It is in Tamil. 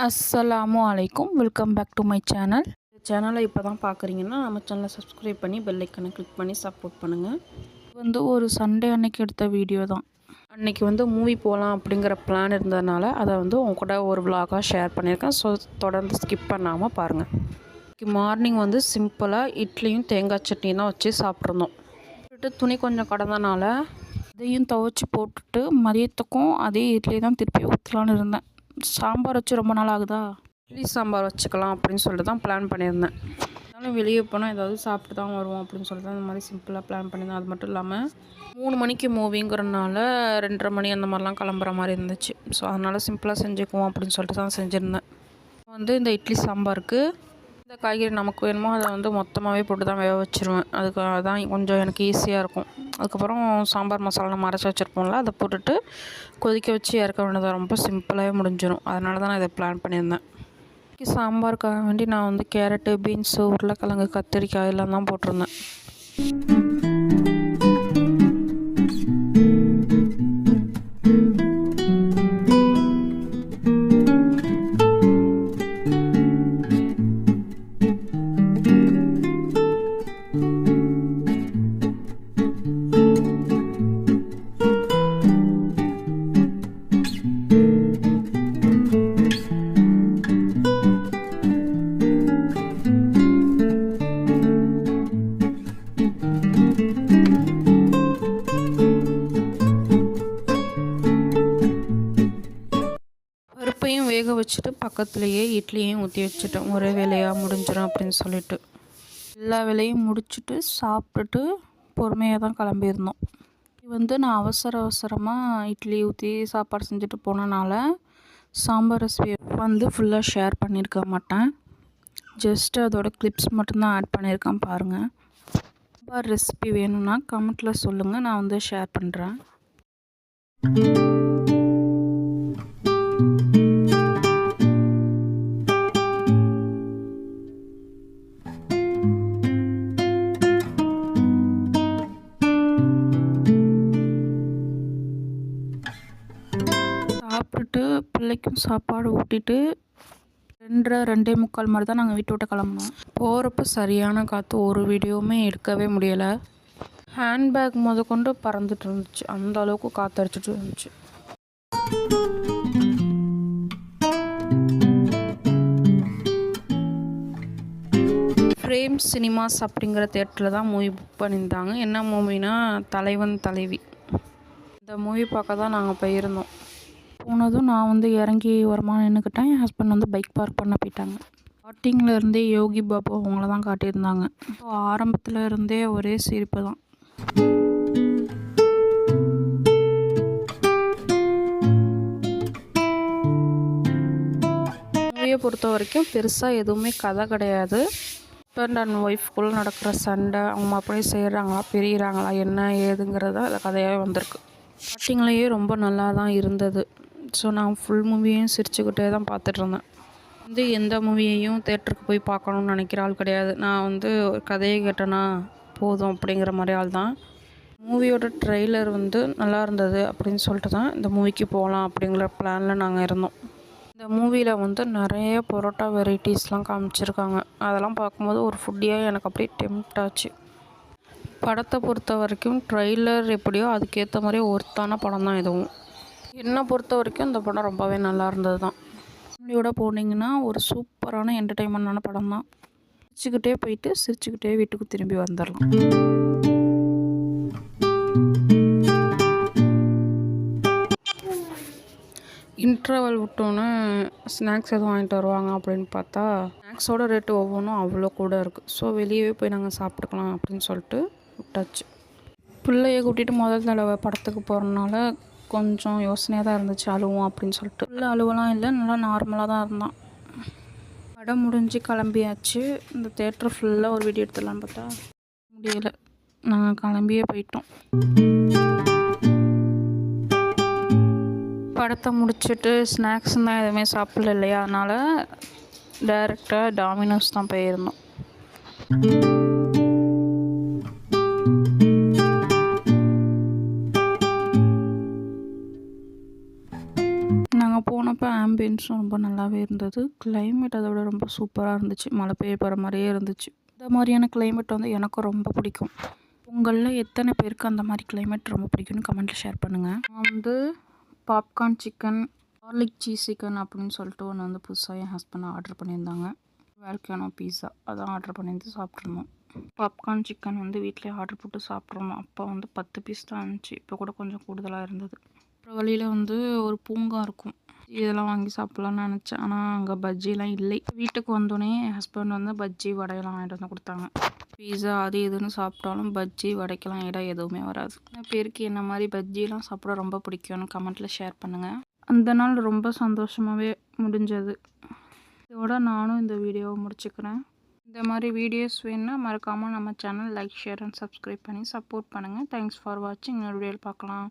அஸ்ஸலாமு அலைக்கும். Welcome back to my channel. இந்த சேனலை இப்போ தான் பார்க்குறீங்கன்னா நம்ம சேனலை சப்ஸ்கிரைப் பண்ணி பெல் ஐக்கனை கிளிக் பண்ணி சப்போர்ட் பண்ணுங்கள். இது ஒரு சண்டே அன்னைக்கு எடுத்த வீடியோ தான். அன்றைக்கி மூவி போகலாம் அப்படிங்கிற பிளான் இருந்ததுனால அதை உங்க கூட ஒரு விலாகாக ஷேர் பண்ணியிருக்கேன். ஸோ தொடர்ந்து ஸ்கிப் பண்ணாமல் பாருங்கள். இன்றைக்கி மார்னிங் சிம்பிளாக இட்லியும் தேங்காய் சட்னியும் தான் வச்சு சாப்பிட்ருந்தோம். துணி கொஞ்சம் கடந்தனால அதையும் துவைச்சி போட்டுட்டு மதியத்துக்கும் அதே இட்லி தான் திருப்பி ஊற்றலான்னு இருந்தேன். சாம்பார் வச்சு ரொம்ப நாள் ஆகுதா, இட்லி சாம்பார் வச்சுக்கலாம் அப்படின்னு சொல்லிட்டு தான் பிளான் பண்ணியிருந்தேன். அதனால வெளியே போனால் ஏதாவது சாப்பிட்டு தான் வருவோம் அப்படின்னு சொல்லிட்டு தான் இந்த மாதிரி சிம்பிளாக பிளான் பண்ணியிருந்தேன். அது மட்டும் இல்லாமல் 3 மணிக்கு மூவிங்கிறனால 2:30 மணி அந்த மாதிரிலாம் கிளம்புற மாதிரி இருந்துச்சு. ஸோ அதனால் சிம்பிளாக செஞ்சுக்குவோம் அப்படின்னு சொல்லிட்டு தான் செஞ்சுருந்தேன். இந்த இட்லி சாம்பாருக்கு இந்த காய்கறி நமக்கு வேணுமோ அதை மொத்தமாகவே போட்டு தான் வேக வச்சுருவேன். அதுக்கு அதான் கொஞ்சம் எனக்கு ஈஸியாக இருக்கும். அதுக்கப்புறம் சாம்பார் மசாலா நம்ம அரைச்சி வச்சுருப்போம்ல, அதை போட்டுட்டு கொதிக்க வச்சு இறக்க வேண்டியது ரொம்ப சிம்பிளாகவே முடிஞ்சிடும். அதனால தான் நான் இதை பிளான் பண்ணியிருந்தேன். சாம்பாருக்காக வேண்டி நான் கேரட்டு, பீன்ஸு, உருளைக்கிழங்கு, கத்திரிக்காய் எல்லாம் தான் போட்டிருந்தேன். பருப்பையும் வேக வச்சுட்டு பக்கத்துலேயே இட்லியும் ஊற்றி வச்சுட்டேன். ஒரே வேலையாக முடிஞ்சிடும் அப்படின்னு சொல்லிட்டு எல்லா வேலையும் முடிச்சுட்டு சாப்பிட்டுட்டு பொறுமையாக தான் கிளம்பியிருந்தோம். நான் அவசரமாக இட்லி ஊற்றி சாப்பாடு செஞ்சுட்டு போனனால சாம்பார் ரெசிபி ஃபுல்லாக ஷேர் பண்ணியிருக்க மாட்டேன். ஜஸ்ட்டு அதோட கிளிப்ஸ் மட்டும்தான் ஆட் பண்ணியிருக்கேன். பாருங்கள். சாம்பார் ரெசிபி வேணும்னா கமெண்ட்டில் சொல்லுங்கள், நான் ஷேர் பண்ணுறேன். சாப்பிட்டுட்டு பிள்ளைக்கும் சாப்பாடு ஊட்டிட்டு 2:45 மாதிரி தான் நாங்கள் வீட்டை விட்டு கிளம்புனோம். போகிறப்ப சரியான காற்று, ஒரு வீடியோவுமே எடுக்கவே முடியலை. ஹேண்ட்பேக் கொண்டு பறந்துட்டு இருந்துச்சு, அந்த அளவுக்கு காற்று அடிச்சிட்டு இருந்துச்சு. ஃப்ரேம் சினிமாஸ் அப்படிங்கிற தேட்டரில் தான் மூவி புக் பண்ணியிருந்தாங்க. என்ன மூவினா தலைவன் தலைவி. இந்த மூவி பார்க்க தான் நாங்கள் போயிருந்தோம். போனதும் நான் இறங்கி ஓரமாக நின்றுக்கிட்டேன். என் ஹஸ்பண்ட் பைக் பார்க் பண்ண போயிட்டாங்க. ஸ்டார்டிங்கில் இருந்தே யோகி பாபு அவங்கள தான் காட்டியிருந்தாங்க. ஸோ ஆரம்பத்தில் இருந்தே ஒரே சிரிப்பு தான். மூவியை பொறுத்த வரைக்கும் பெருசாக எதுவுமே கதை கிடையாது. ஹஸ்பண்ட் அண்ட் ஒய்ஃப்குள்ளே நடக்கிற சண்டை, அவங்க அப்படியே செய்கிறாங்களா, பிரிகிறாங்களா, என்ன ஏதுங்கிறத அந்த கதையாகவே வந்திருக்கு. ஸ்டார்டிங்லேயே ரொம்ப நல்லா தான் இருந்தது. ஸோ நான் ஃபுல் மூவியையும் சிரிச்சுக்கிட்டே தான் பார்த்துட்ருந்தேன். எந்த மூவியையும் தேட்டருக்கு போய் பார்க்கணுன்னு நினைக்கிற ஆள் கிடையாது. நான் கதையை கேட்டேன்னா போதும் அப்படிங்கிற மாதிரி ஆள் தான். மூவியோட ட்ரெய்லர் நல்லா இருந்தது அப்படின்னு சொல்லிட்டு தான் இந்த மூவிக்கு போகலாம் அப்படிங்கிற பிளானில் நாங்கள் இருந்தோம். இந்த மூவியில் நிறைய பரோட்டா வெரைட்டிஸ்லாம் காமிச்சிருக்காங்க. அதெல்லாம் பார்க்கும்போது ஒரு ஃபுட்டியாக எனக்கு அப்படியே டெம்ப்ட் ஆச்சு. படத்தை பொறுத்த வரைக்கும் ட்ரெய்லர் எப்படியோ அதுக்கேற்ற மாதிரி ஒர்த்தான படம் தான் இதுவும். என்னை பொறுத்த வரைக்கும் இந்த படம் ரொம்பவே நல்லா இருந்தது தான். ஃபேமிலியோட போனீங்கன்னா ஒரு சூப்பரான என்டர்டெயின்மெண்டான படம் தான். சிரிச்சுக்கிட்டே போயிட்டு சிரிச்சுக்கிட்டே வீட்டுக்கு திரும்பி வந்துடலாம். இன்டர்வல் விட்டோன்னே ஸ்நாக்ஸ் எதுவும் வாங்கிட்டு வருவாங்க அப்படின்னு பார்த்தா ஸ்நாக்ஸோட ரேட்டு ஒவ்வொன்றும் அவ்வளோ கூட இருக்குது. ஸோ வெளியே போய் நாங்கள் சாப்பிட்டுக்கலாம் அப்படின்னு சொல்லிட்டு விட்டாச்சு. பிள்ளையை கூட்டிகிட்டு முதல் தடவை படத்துக்கு போகிறதுனால கொஞ்சம் யோசனையாக தான் இருந்துச்சு, அழுவோம் அப்படின்னு சொல்லிட்டு. அழுவலாம் இல்லை, நல்லா நார்மலாக தான் இருந்தான். படம் முடிஞ்சு கிளம்பியாச்சு. இந்த தேட்டர் ஃபுல்லாக ஒரு வீடியோ எடுத்துடலான்னு பார்த்தா முடியலை. நாங்கள் கிளம்பியே போயிட்டோம். படத்தை முடிச்சுட்டு ஸ்நாக்ஸ் தான் எதுவுமே சாப்பிடல இல்லையா, அதனால் டைரெக்டாக டாமினோஸ் தான் போயிருந்தோம். ஆம்பியன்ஸும் ரொம்ப நல்லாவே இருந்தது. கிளைமேட் அதை விட ரொம்ப சூப்பராக இருந்துச்சு. மழை பெய்ய போகிற மாதிரியே இருந்துச்சு. இந்த மாதிரியான கிளைமேட் வந்து எனக்கும் ரொம்ப பிடிக்கும். உங்களில் எத்தனை பேருக்கு அந்த மாதிரி கிளைமேட் ரொம்ப பிடிக்கும்னு கமெண்ட்டில் ஷேர் பண்ணுங்கள். நான் வந்து popcorn chicken, garlic cheese chicken அப்படின்னு சொல்லிட்டு ஒன்று வந்து புதுசாக என் ஹஸ்பண்ட் ஆர்டர் பண்ணியிருந்தாங்க. வேல்கானோ பீஸா அதான் ஆர்டர் பண்ணியிருந்து சாப்பிட்ருந்தோம். பாப்கார்ன் சிக்கன் வந்து வீட்டிலே ஆர்டர் போட்டு சாப்பிட்ருந்தோம். அப்போ வந்து 10 பீஸ் தான் இருந்துச்சு. இப்போ கூட கொஞ்சம் கூடுதலாக இருந்தது. அப்புறம் வழியில் வந்து ஒரு பூங்கா இருக்கும். இதெல்லாம் வாங்கி சாப்பிட்லான்னு நினச்சேன். ஆனால் அங்கே பஜ்ஜிலாம் இல்லை. வீட்டுக்கு வந்தோடனே என் ஹஸ்பண்ட் வந்து பஜ்ஜி வடையெல்லாம் வாங்கிட்டு வந்து கொடுத்தாங்க. பீஸா அது இதுன்னு சாப்பிட்டாலும் பஜ்ஜி வடைக்கெல்லாம் இடம் எதுவுமே வராது. பேருக்கு என்ன மாதிரி பஜ்ஜிலாம் சாப்பிட ரொம்ப பிடிக்கும்னு கமெண்ட்டில் ஷேர் பண்ணுங்கள். அந்த நாள் ரொம்ப சந்தோஷமாகவே முடிஞ்சது. இதோட நானும் இந்த வீடியோவை முடிச்சுக்கிறேன். இந்த மாதிரி வீடியோஸ் வேணுன்னா மறக்காமல் நம்ம channel like, share and subscribe பண்ணி சப்போர்ட் பண்ணுங்கள். தேங்க்ஸ் ஃபார் வாட்சிங். இன்னொரு வீடியோவில் பார்க்கலாம்.